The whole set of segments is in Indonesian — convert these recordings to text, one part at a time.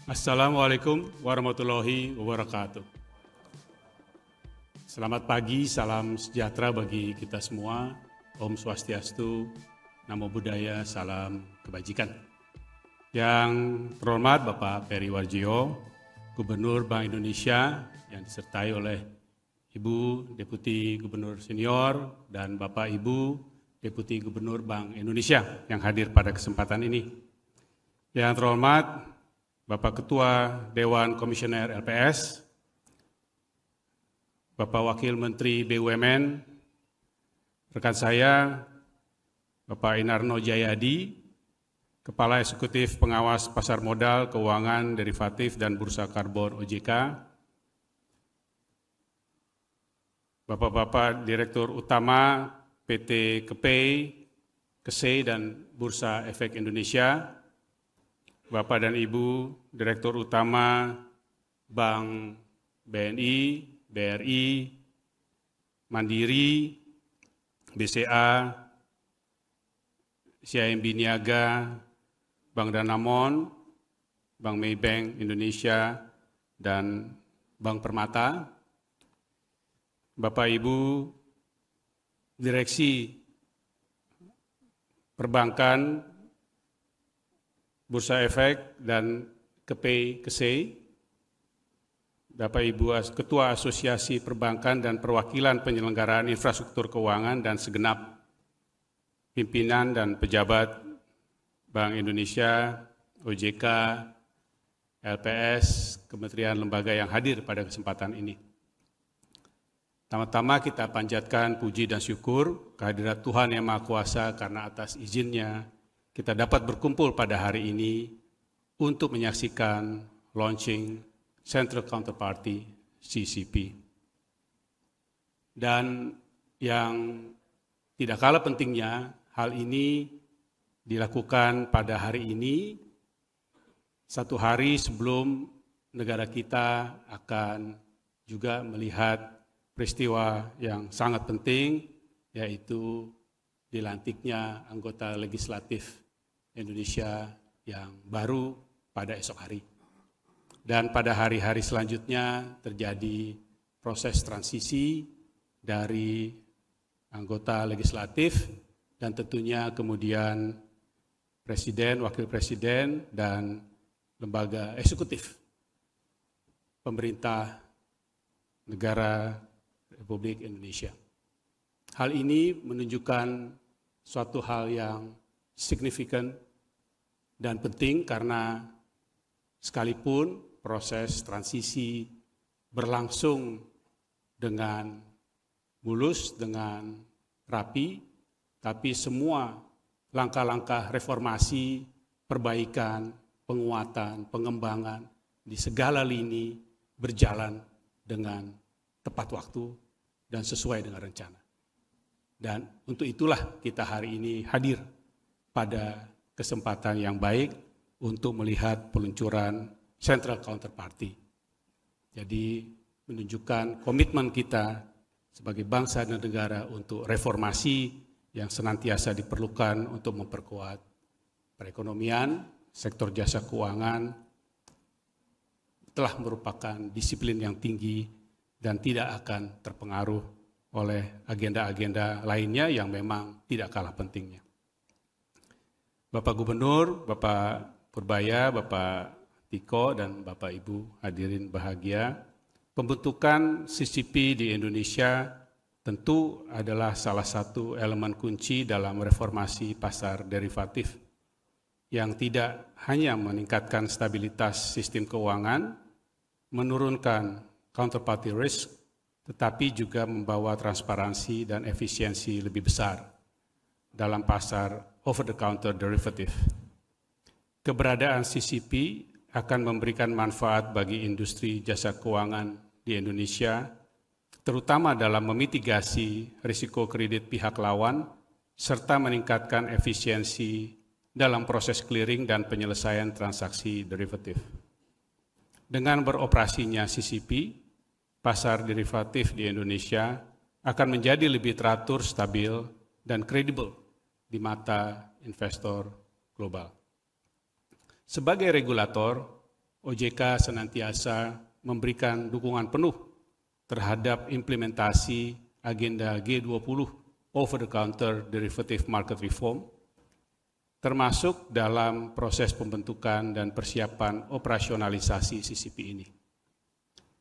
Assalamualaikum warahmatullahi wabarakatuh. Selamat pagi, salam sejahtera bagi kita semua. Om Swastiastu, Namo Buddhaya, salam kebajikan. Yang terhormat Bapak Peri Warjio, Gubernur Bank Indonesia yang disertai oleh Ibu Deputi Gubernur Senior dan Bapak Ibu Deputi Gubernur Bank Indonesia yang hadir pada kesempatan ini. Yang terhormat Bapak Ketua Dewan Komisioner LPS, Bapak Wakil Menteri BUMN, rekan saya Bapak Inarno Jayadi, Kepala Eksekutif Pengawas Pasar Modal, Keuangan, Derivatif, dan Bursa Karbon OJK, Bapak-Bapak Direktur Utama PT KEPEI, KESEI, dan Bursa Efek Indonesia, Bapak dan Ibu Direktur Utama Bank BNI, BRI, Mandiri, BCA, CIMB Niaga, Bank Danamon, Bank Maybank Indonesia, dan Bank Permata, Bapak Ibu Direksi Perbankan, Bursa Efek, dan KEPEI, KESEI, Bapak Ibu Ketua Asosiasi Perbankan dan Perwakilan Penyelenggaraan Infrastruktur Keuangan, dan segenap pimpinan dan pejabat Bank Indonesia, OJK, LPS, kementerian lembaga yang hadir pada kesempatan ini. Pertama-tama kita panjatkan puji dan syukur kehadirat Tuhan Yang Maha Kuasa karena atas izinnya kita dapat berkumpul pada hari ini untuk menyaksikan launching Central Counterparty CCP. Dan yang tidak kalah pentingnya, hal ini dilakukan pada hari ini, satu hari sebelum negara kita akan juga melihat peristiwa yang sangat penting, yaitu dilantiknya anggota legislatif Indonesia yang baru pada esok hari. Dan pada hari-hari selanjutnya terjadi proses transisi dari anggota legislatif dan tentunya kemudian presiden, wakil presiden, dan lembaga eksekutif pemerintah negara Republik Indonesia. Hal ini menunjukkan suatu hal yang signifikan dan penting karena sekalipun proses transisi berlangsung dengan mulus, dengan rapi, tapi semua langkah-langkah reformasi, perbaikan, penguatan, pengembangan di segala lini berjalan dengan tepat waktu dan sesuai dengan rencana. Dan untuk itulah kita hari ini hadir pada kesempatan yang baik untuk melihat peluncuran Central Counterparty. Jadi menunjukkan komitmen kita sebagai bangsa dan negara untuk reformasi yang senantiasa diperlukan untuk memperkuat perekonomian, sektor jasa keuangan telah merupakan disiplin yang tinggi dan tidak akan terpengaruh oleh agenda-agenda lainnya yang memang tidak kalah pentingnya. Bapak Gubernur, Bapak Purbaya, Bapak Tiko, dan Bapak Ibu hadirin bahagia, pembentukan CCP di Indonesia tentu adalah salah satu elemen kunci dalam reformasi pasar derivatif yang tidak hanya meningkatkan stabilitas sistem keuangan, menurunkan counterparty risk, tetapi juga membawa transparansi dan efisiensi lebih besar dalam pasar over-the-counter derivative. Keberadaan CCP akan memberikan manfaat bagi industri jasa keuangan di Indonesia, terutama dalam memitigasi risiko kredit pihak lawan, serta meningkatkan efisiensi dalam proses clearing dan penyelesaian transaksi derivatif. Dengan beroperasinya CCP, pasar derivatif di Indonesia akan menjadi lebih teratur, stabil, dan kredibel di mata investor global. Sebagai regulator, OJK senantiasa memberikan dukungan penuh terhadap implementasi agenda G20 over-the-counter derivative market reform, termasuk dalam proses pembentukan dan persiapan operasionalisasi CCP ini.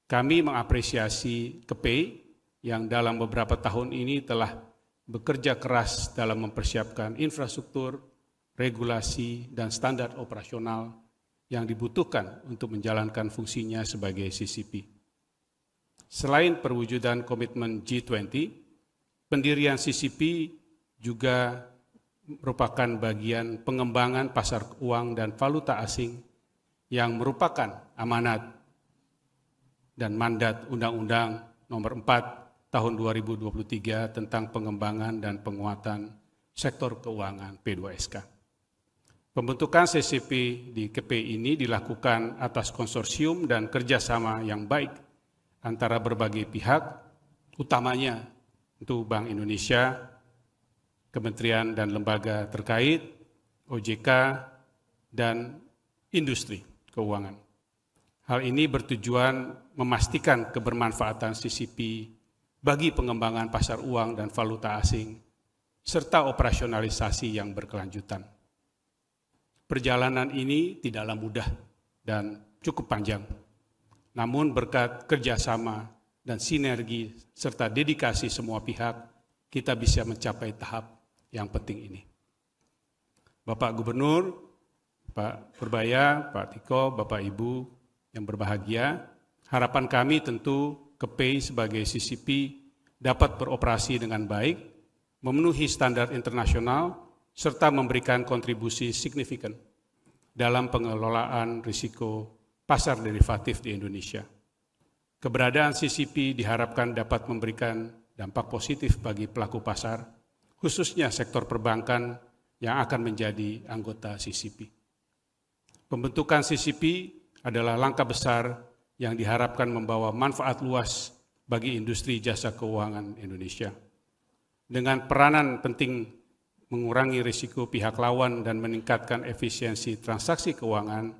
Kami mengapresiasi KPI yang dalam beberapa tahun ini telah bekerja keras dalam mempersiapkan infrastruktur, regulasi, dan standar operasional yang dibutuhkan untuk menjalankan fungsinya sebagai CCP. Selain perwujudan komitmen G20, pendirian CCP juga merupakan bagian pengembangan pasar uang dan valuta asing yang merupakan amanat dan mandat Undang-Undang Nomor 4 Tahun 2023 tentang pengembangan dan penguatan sektor keuangan P2SK. Pembentukan CCP di KPI ini dilakukan atas konsorsium dan kerjasama yang baik antara berbagai pihak, utamanya untuk Bank Indonesia, kementerian dan lembaga terkait, OJK, dan industri keuangan. Hal ini bertujuan memastikan kebermanfaatan CCP bagi pengembangan pasar uang dan valuta asing, serta operasionalisasi yang berkelanjutan. Perjalanan ini tidaklah mudah dan cukup panjang, namun berkat kerjasama dan sinergi serta dedikasi semua pihak, kita bisa mencapai tahap yang penting ini. Bapak Gubernur, Pak Purbaya, Pak Tiko, Bapak Ibu yang berbahagia, harapan kami tentu KPI sebagai CCP dapat beroperasi dengan baik, memenuhi standar internasional, serta memberikan kontribusi signifikan dalam pengelolaan risiko pasar derivatif di Indonesia. Keberadaan CCP diharapkan dapat memberikan dampak positif bagi pelaku pasar, khususnya sektor perbankan yang akan menjadi anggota CCP. Pembentukan CCP adalah langkah besar yang diharapkan membawa manfaat luas bagi industri jasa keuangan Indonesia. Dengan peranan penting mengurangi risiko pihak lawan dan meningkatkan efisiensi transaksi keuangan,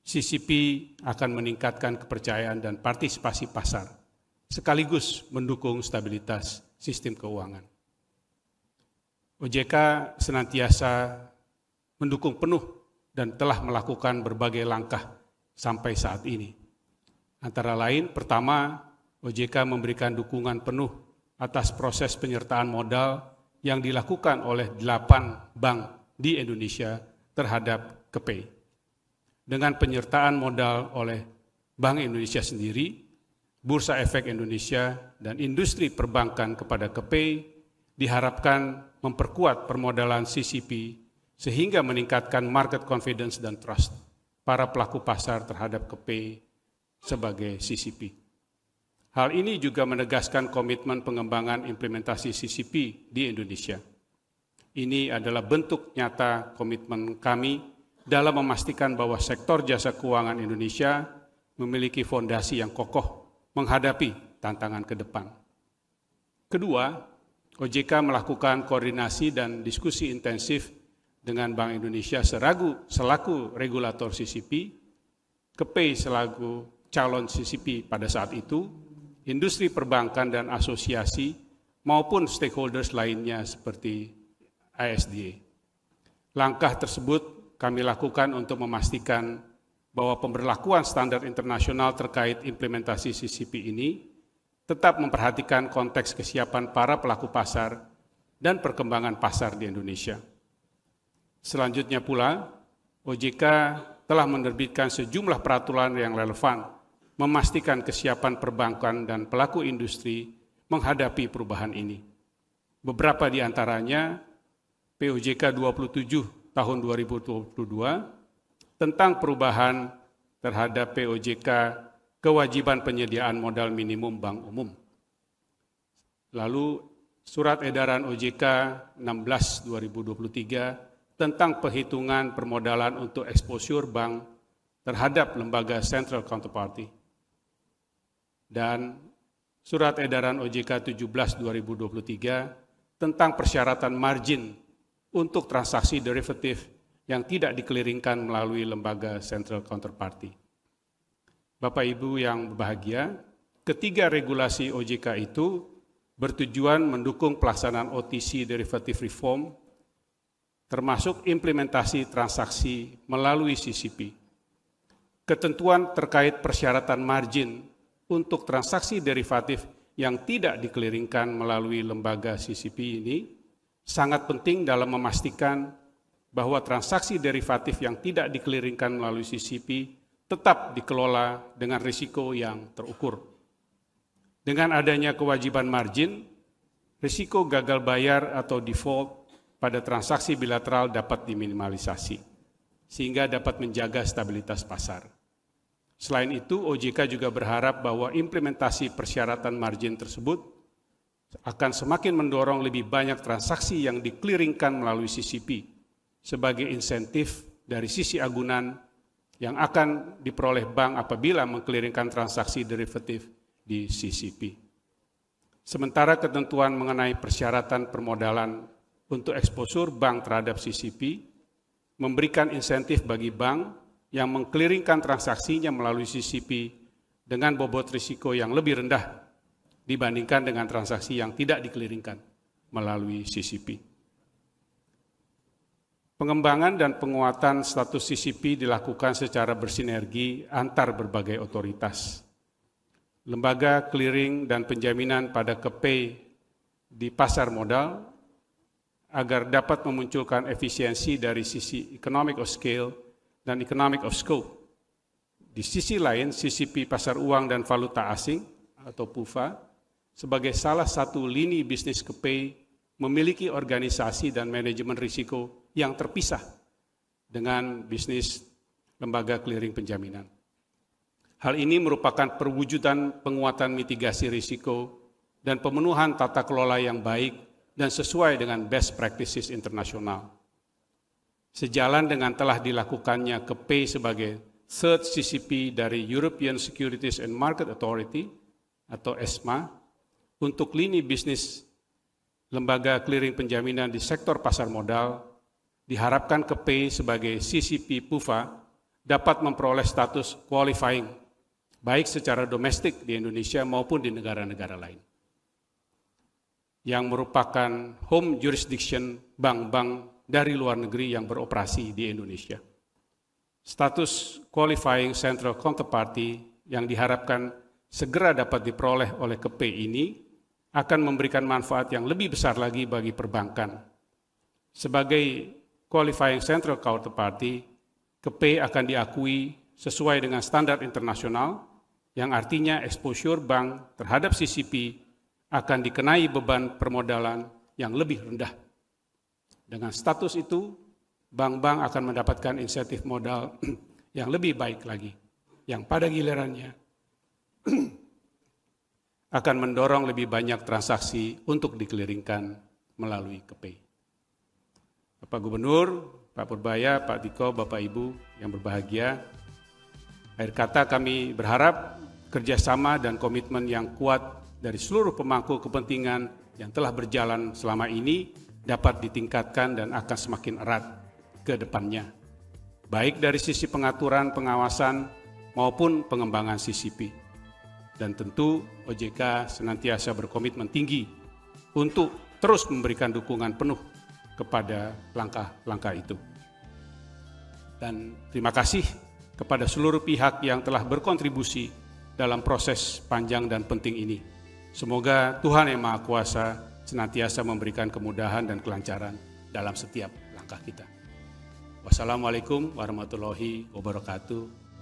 CCP akan meningkatkan kepercayaan dan partisipasi pasar, sekaligus mendukung stabilitas sistem keuangan. OJK senantiasa mendukung penuh dan telah melakukan berbagai langkah sampai saat ini. Antara lain, pertama, OJK memberikan dukungan penuh atas proses penyertaan modal yang dilakukan oleh 8 bank di Indonesia terhadap KPI. Dengan penyertaan modal oleh Bank Indonesia sendiri, Bursa Efek Indonesia, dan industri perbankan kepada KPI diharapkan memperkuat permodalan CCP sehingga meningkatkan market confidence dan trust para pelaku pasar terhadap KPI sebagai CCP. Hal ini juga menegaskan komitmen pengembangan implementasi CCP di Indonesia. Ini adalah bentuk nyata komitmen kami dalam memastikan bahwa sektor jasa keuangan Indonesia memiliki fondasi yang kokoh menghadapi tantangan ke depan. Kedua, OJK melakukan koordinasi dan diskusi intensif dengan Bank Indonesia selaku regulator CCP, KPI selaku calon CCP pada saat itu, industri perbankan dan asosiasi maupun stakeholders lainnya seperti ISDA. Langkah tersebut kami lakukan untuk memastikan bahwa pemberlakuan standar internasional terkait implementasi CCP ini tetap memperhatikan konteks kesiapan para pelaku pasar dan perkembangan pasar di Indonesia. Selanjutnya pula, OJK telah menerbitkan sejumlah peraturan yang relevan, memastikan kesiapan perbankan dan pelaku industri menghadapi perubahan ini. Beberapa di antaranya, POJK 27 tahun 2022 tentang perubahan terhadap POJK kewajiban penyediaan modal minimum bank umum. Lalu Surat Edaran OJK 16/2023 tentang perhitungan permodalan untuk exposure bank terhadap lembaga central counterparty. Dan Surat Edaran OJK 17/2023 tentang persyaratan margin untuk transaksi derivatif yang tidak dikeliringkan melalui lembaga central counterparty. Bapak Ibu yang berbahagia, ketiga regulasi OJK itu bertujuan mendukung pelaksanaan OTC Derivative Reform, termasuk implementasi transaksi melalui CCP. Ketentuan terkait persyaratan margin untuk transaksi derivatif yang tidak dikeliringkan melalui lembaga CCP ini sangat penting dalam memastikan bahwa transaksi derivatif yang tidak dikeliringkan melalui CCP tetap dikelola dengan risiko yang terukur. Dengan adanya kewajiban margin, risiko gagal bayar atau default pada transaksi bilateral dapat diminimalisasi, sehingga dapat menjaga stabilitas pasar. Selain itu, OJK juga berharap bahwa implementasi persyaratan margin tersebut akan semakin mendorong lebih banyak transaksi yang dikeliringkan melalui CCP sebagai insentif dari sisi agunan yang akan diperoleh bank apabila mengkeliringkan transaksi derivatif di CCP. Sementara ketentuan mengenai persyaratan permodalan untuk eksposur bank terhadap CCP memberikan insentif bagi bank yang mengkeliringkan transaksinya melalui CCP dengan bobot risiko yang lebih rendah dibandingkan dengan transaksi yang tidak dikeliringkan melalui CCP. Pengembangan dan penguatan status CCP dilakukan secara bersinergi antar berbagai otoritas. Lembaga clearing dan penjaminan pada KPI di pasar modal agar dapat memunculkan efisiensi dari sisi economic of scale dan economic of scope. Di sisi lain, CCP pasar uang dan valuta asing atau PUVA sebagai salah satu lini bisnis KPI memiliki organisasi dan manajemen risiko yang terpisah dengan bisnis lembaga clearing penjaminan. Hal ini merupakan perwujudan penguatan mitigasi risiko dan pemenuhan tata kelola yang baik dan sesuai dengan best practices internasional. Sejalan dengan telah dilakukannya KPI sebagai third CCP dari European Securities and Market Authority atau ESMA untuk lini bisnis lembaga clearing penjaminan di sektor pasar modal, diharapkan KPI sebagai CCP PUVA dapat memperoleh status qualifying baik secara domestik di Indonesia maupun di negara-negara lain, yang merupakan home jurisdiction bank-bank dari luar negeri yang beroperasi di Indonesia. Status qualifying central counterparty yang diharapkan segera dapat diperoleh oleh KPI ini akan memberikan manfaat yang lebih besar lagi bagi perbankan. Sebagai qualifying central counterparty, KPI akan diakui sesuai dengan standar internasional, yang artinya exposure bank terhadap CCP akan dikenai beban permodalan yang lebih rendah. Dengan status itu, bank-bank akan mendapatkan insentif modal yang lebih baik lagi, yang pada gilirannya akan mendorong lebih banyak transaksi untuk dikeliringkan melalui KPI. Bapak Gubernur, Pak Purbaya, Pak Diko, Bapak Ibu yang berbahagia, akhir kata kami berharap kerjasama dan komitmen yang kuat dari seluruh pemangku kepentingan yang telah berjalan selama ini dapat ditingkatkan dan akan semakin erat ke depannya, baik dari sisi pengaturan, pengawasan, maupun pengembangan CCP. Dan tentu OJK senantiasa berkomitmen tinggi untuk terus memberikan dukungan penuh kepada langkah-langkah itu. Dan terima kasih kepada seluruh pihak yang telah berkontribusi dalam proses panjang dan penting ini. Semoga Tuhan Yang Maha Kuasa senantiasa memberikan kemudahan dan kelancaran dalam setiap langkah kita. Wassalamualaikum warahmatullahi wabarakatuh.